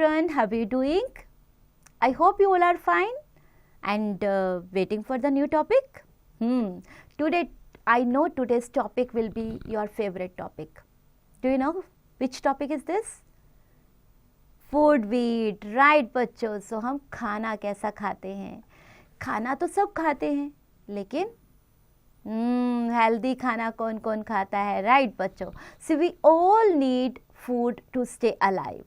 children, how are you doing? I hope you all are fine and waiting for the new topic. Today, I know today's topic will be your favorite topic. Do you know which topic is this? Food wheat, right बच्चों. सो हम खाना कैसा खाते हैं? खाना तो सब खाते हैं, लेकिन हेल्दी खाना कौन कौन खाता है? राइट बच्चों. So we all need food to stay alive.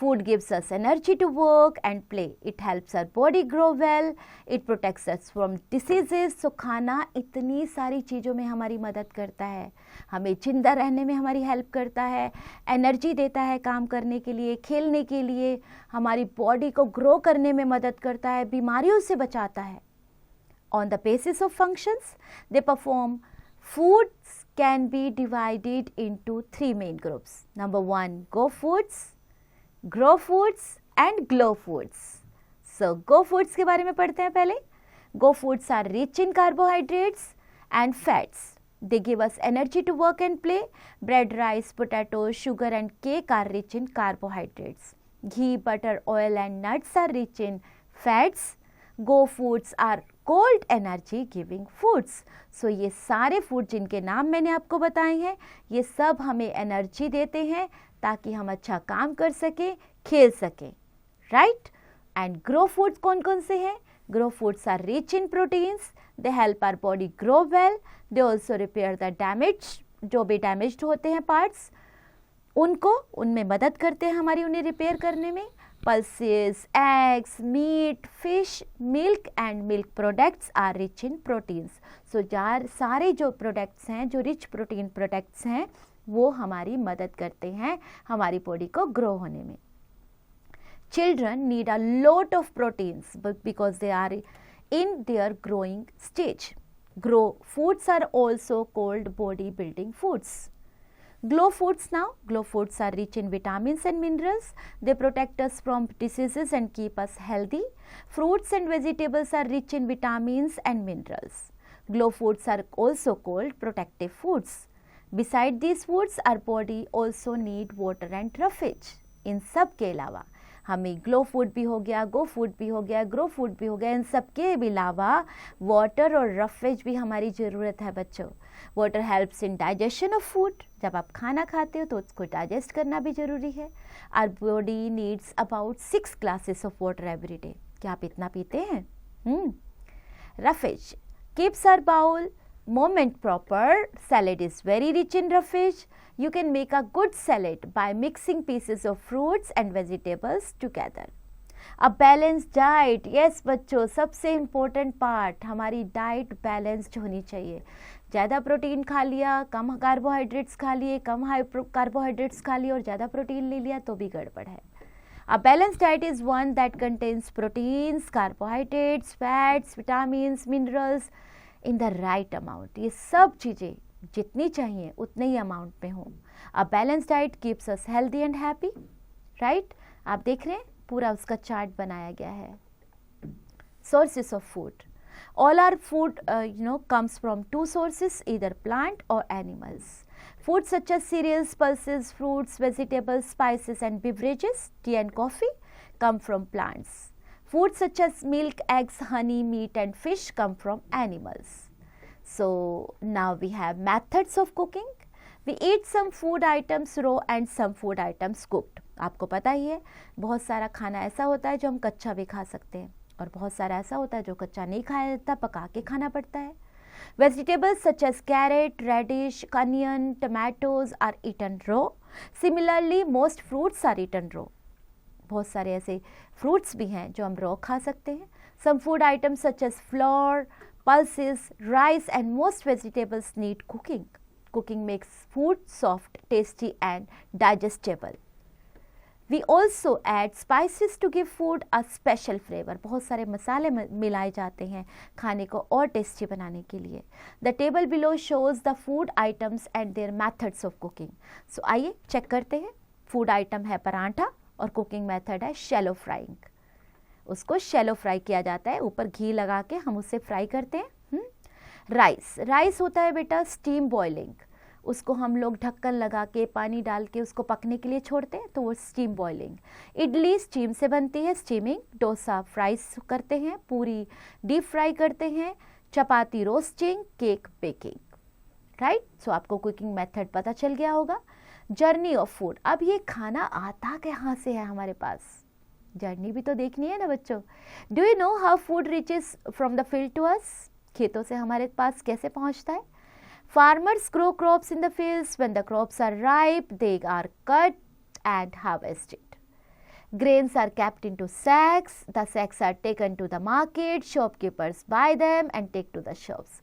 Food gives us energy to work and play. It helps our body grow well. It protects us from diseases. So खाना इतनी सारी चीज़ों में हमारी मदद करता है. हमें जिंदा रहने में हमारी हेल्प करता है, एनर्जी देता है काम करने के लिए, खेलने के लिए, हमारी बॉडी को ग्रो करने में मदद करता है, बीमारियों से बचाता है. On the basis of functions, they perform. Foods can be divided into three main groups. Number one, go foods, grow foods and glow foods. So, go foods के बारे में पढ़ते हैं पहले. Go foods are rich in carbohydrates and fats. They give us energy to work and play. Bread, rice, potatoes, sugar and cake are rich in carbohydrates. Ghee, butter, oil and nuts are rich in fats. Go foods are cold energy giving foods. So ये सारे food जिनके नाम मैंने आपको बताए हैं, ये सब हमें एनर्जी देते हैं ताकि हम अच्छा काम कर सकें, खेल सकें. राइट. एंड ग्रो फूड्स कौन कौन से हैं? Grow foods are rich in proteins. They help our body grow well. They also repair the damage, जो भी डैमेज्ड होते हैं पार्ट्स, उनमें मदद करते हैं हमारी उन्हें रिपेयर करने में. Pulses, eggs, meat, fish, milk and milk products are rich in proteins. So सारे जो प्रोडक्ट्स हैं, जो रिच प्रोटीन प्रोडक्ट्स हैं, वो हमारी मदद करते हैं हमारी बॉडी को ग्रो होने में. Children need a lot of proteins because they are in their growing stage. Grow foods are also called body building foods. Glow foods now. Glow foods are rich in vitamins and minerals. They protect us from diseases and keep us healthy. Fruits and vegetables are rich in vitamins and minerals. Glow foods are also called protective foods. Beside these foods, our body also need water and roughage. इन सब के अलावा हमें glow food भी हो गया, go food भी हो गया, ग्रो फूड भी हो गया, इन सब के अलावा वाटर और रफेज भी हमारी ज़रूरत है बच्चों. Water helps in digestion of food. जब आप खाना खाते हो तो उसको डाइजेस्ट करना भी ज़रूरी है. Our body needs about 6 glasses of water every day. क्या आप इतना पीते हैं? Roughage keeps our bowel moment proper. Salad is very rich in roughage. You can make a good salad by mixing pieces of fruits and vegetables together. A balanced diet. Yes बच्चों, सबसे important part, हमारी diet balanced होनी चाहिए. ज़्यादा protein खा लिया, कम carbohydrates खा लिए, कम हाई कार्बोहाइड्रेट्स खा लिए और ज़्यादा प्रोटीन ले लिया तो भी गड़बड़ है. A balanced diet is one that contains proteins, carbohydrates, fats, vitamins, minerals in the right amount. ये सब चीज़ें जितनी चाहिए उतने ही अमाउंट में हो. A balanced diet keeps us healthy and happy. Right? आप देख रहे हैं पूरा उसका चार्ट बनाया गया है. Sources of food. All our food comes from two sources, either plant or animals. Food such as cereals, pulses, fruits, vegetables, spices and beverages, tea and coffee come from plants. Food such as milk, eggs, honey, meat and fish come from animals. So now we have methods of cooking. We eat some food items raw and some food items cooked. आपको पता ही है बहुत सारा खाना ऐसा होता है जो हम कच्चा भी खा सकते हैं और बहुत सारा ऐसा होता है जो कच्चा नहीं खाया जाता, पका के खाना पड़ता है. Vegetables such as carrot, radish, onion, tomatoes are eaten raw. Similarly, most fruits are eaten raw. बहुत सारे ऐसे फ्रूट्स भी हैं जो हम रॉ खा सकते हैं. Some food items such as flour, pulses, rice and most vegetables need cooking. Cooking makes food soft, tasty and digestible. We also add spices to give food a special flavor. बहुत सारे मसाले मिलाए जाते हैं खाने को और टेस्टी बनाने के लिए. The table below shows the food items and their methods of cooking. So आइए चेक करते हैं. फूड आइटम है पराठा और कुकिंग मेथड है शैलो फ्राइंग. उसको शैलो फ्राई किया जाता है, ऊपर घी लगा के हम उसे फ्राई करते हैं. राइस होता है बेटा स्टीम बॉइलिंग. उसको हम लोग ढक्कन लगा के पानी डाल के उसको पकने के लिए छोड़ते हैं, तो वो स्टीम बॉइलिंग। इडली स्टीम से बनती है, स्टीमिंग। डोसा फ्राई करते हैं, पूरी डीप फ्राई करते हैं, चपाती रोस्टिंग, केक बेकिंग, राइट। सो आपको कुकिंग मेथड पता चल गया होगा। जर्नी ऑफ फूड, अब ये खाना आता कहाँ से है हमारे पास, जर्नी भी तो देखनी है ना बच्चों। Do you know how food reaches from the field to us, खेतों से हमारे पास कैसे पहुंचता है। Farmers grow crops in the fields, when the crops are ripe they are cut and harvested. Grains are kept into sacks. The sacks are taken to the market. Shopkeepers buy them and take to the shops.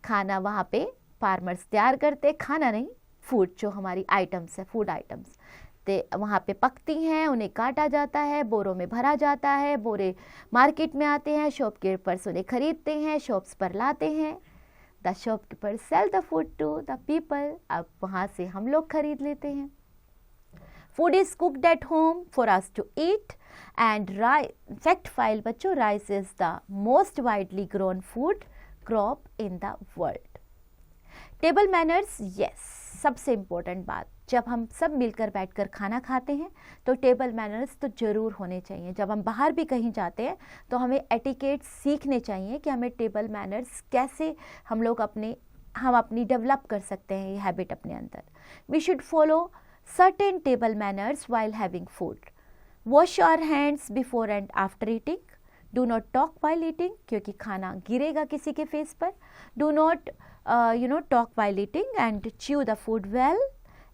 खाना वहाँ पे farmers तैयार करते, खाना नहीं, food जो हमारी items है, फूड आइटम्स ते वहाँ पे पकती हैं, उन्हें काटा जाता है, बोरों में भरा जाता है, बोरे मार्केट में आते हैं, शॉपकीपर्स उन्हें खरीदते हैं, शॉप्स पर लाते हैं। The shopkeeper sell the food to the people, अब वहाँ से हम लोग खरीद लेते हैं। Food is cooked at home for us to eat, and fact file बच्चों, rice is the most widely grown food crop in the world. Table manners, yes, सबसे इम्पोर्टेंट बात, जब हम सब मिलकर बैठकर खाना खाते हैं तो टेबल मैनर्स तो ज़रूर होने चाहिए। जब हम बाहर भी कहीं जाते हैं तो हमें एटिकेट सीखने चाहिए कि हमें टेबल मैनर्स कैसे हम अपनी डेवलप कर सकते हैं, ये हैबिट अपने अंदर। We should follow certain table manners while having food. Wash your hands before and after eating. Do not talk while eating, क्योंकि खाना गिरेगा किसी के फेस पर। Do not talk while eating and chew the food well.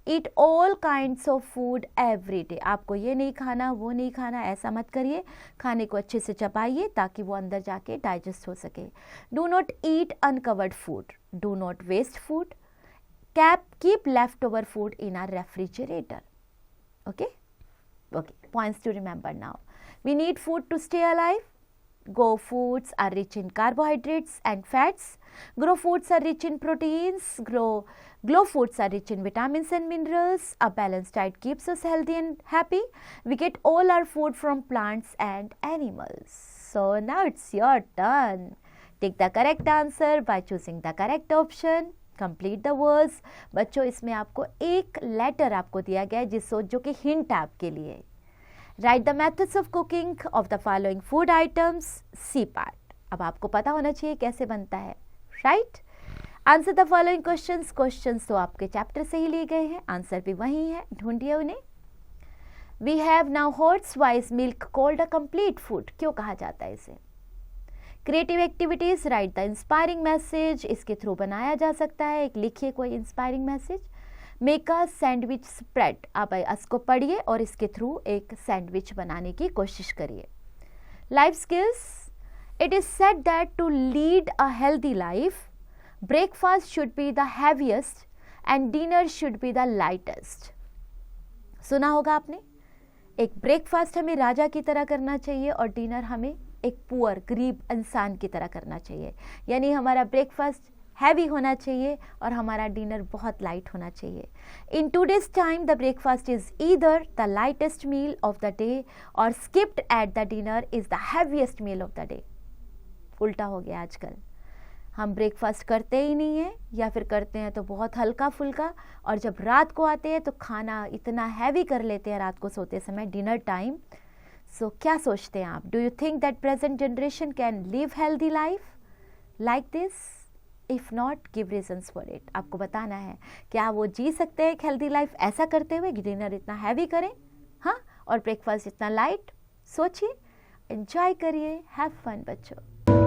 Eat all kinds of food every day. आपको ये नहीं खाना, वो नहीं खाना, ऐसा मत करिए। खाने को अच्छे से चबाइए ताकि वो अंदर जाके डाइजेस्ट हो सके। Do not eat uncovered food. Do not waste food. Keep leftover food in our refrigerator. Okay, points to remember now. We need food to stay alive. Go foods are rich in carbohydrates and fats. Grow foods are rich in proteins. Glow foods are rich in vitamins and minerals. A balanced diet keeps us healthy and happy. We get all our food from plants and animals. So now it's your turn. Take the correct answer by choosing the correct option. Complete the words. बच्चों इसमें आपको एक letter आपको दिया गया है जो कि हिंट है आपके लिए। Write the methods of cooking of the following food items, C part. अब आपको पता होना चाहिए कैसे बनता है, right. Answer the following questions तो आपके चैप्टर से ही लिए गए हैं, आंसर भी वही है, ढूंढिए उन्हें। We have now HOTS why is milk called a complete food, क्यों कहा जाता है इसे। Creative activities, write the inspiring message, इसके थ्रू बनाया जा सकता है, एक लिखिए कोई inspiring message. Make a sandwich spread, आप इसको पढ़िए और इसके थ्रू एक सैंडविच बनाने की कोशिश करिए। Life skills, it is said that to lead a healthy life breakfast should be the heaviest and dinner should be the lightest. सुना होगा आपने, एक ब्रेकफास्ट हमें राजा की तरह करना चाहिए और डिनर हमें एक पुअर गरीब इंसान की तरह करना चाहिए। यानी हमारा ब्रेकफास्ट हैवी होना चाहिए और हमारा डिनर बहुत लाइट होना चाहिए। In today's time the breakfast is either the lightest meal of the day और skipped at the dinner is the heaviest meal of the day. उल्टा हो गया आजकल, हम ब्रेकफास्ट करते ही नहीं हैं या फिर करते हैं तो बहुत हल्का फुल्का, और जब रात को आते हैं तो खाना इतना हैवी कर लेते हैं रात को सोते समय, डिनर टाइम। सो क्या सोचते हैं आप? Do you think that present generation can live healthy life like this? If not, give reasons for it. आपको बताना है क्या वो जी सकते हैं एक हेल्दी लाइफ ऐसा करते हुए, डिनर इतना हैवी करें, हाँ, और ब्रेकफास्ट इतना लाइट? सोचिए, एंजॉय करिए, हैव फन बच्चों।